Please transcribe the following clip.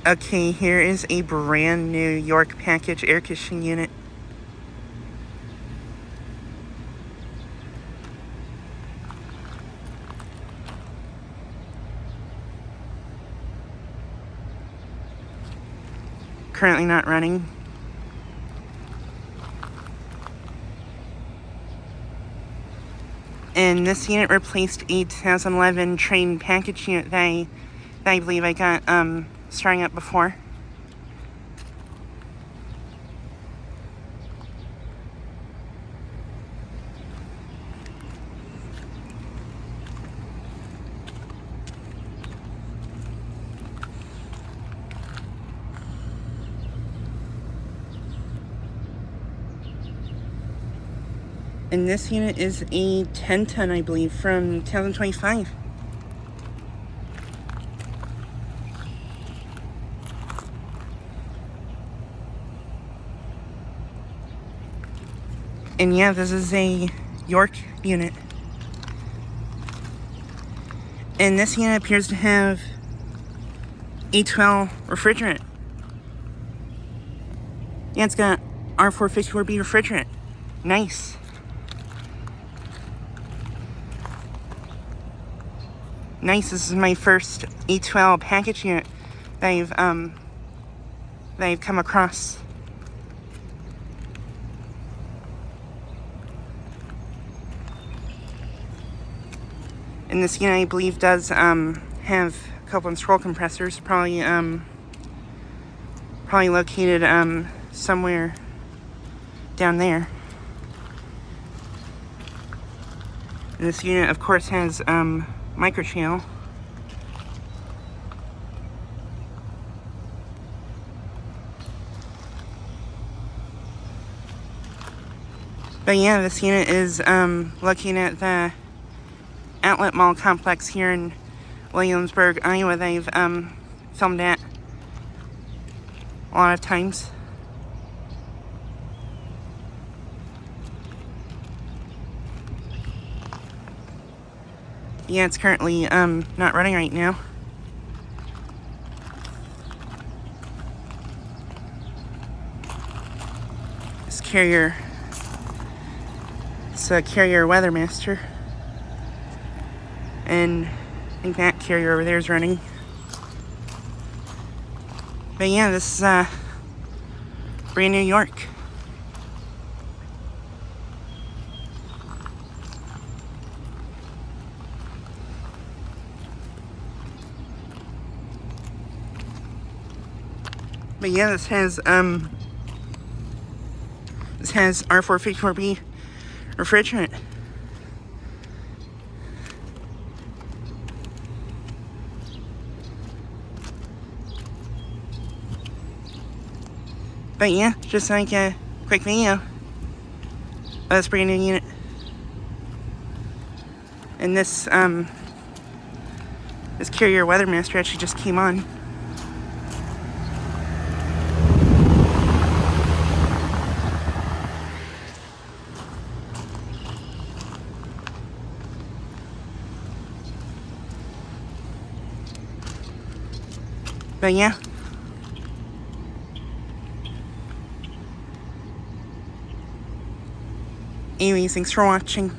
Okay, here is a brand new York package air conditioning unit. Currently not running. And this unit replaced a 2011 train package unit that I believe I got starting up before. And this unit is a 10-ton, I believe, from 2025. And yeah, this is a York unit. And this unit appears to have A12 refrigerant. Yeah, it's got R454B refrigerant. Nice. Nice. This is my first A12 package unit that I've come across. And this unit, I believe, does have a couple of scroll compressors, probably located somewhere down there. And this unit, of course, has microchannel. But yeah, this unit is looking at the Outlet Mall complex here in Williamsburg, Iowa. They've filmed at a lot of times. Yeah, it's currently not running right now. It's a Carrier Weathermaster. And I think that Carrier over there is running. But yeah, this is brand new York. But yeah, this has R454B refrigerant. But yeah, just like a quick video of this brand new unit. And this Carrier Weathermaster actually just came on. But yeah. Anyways, thanks for watching.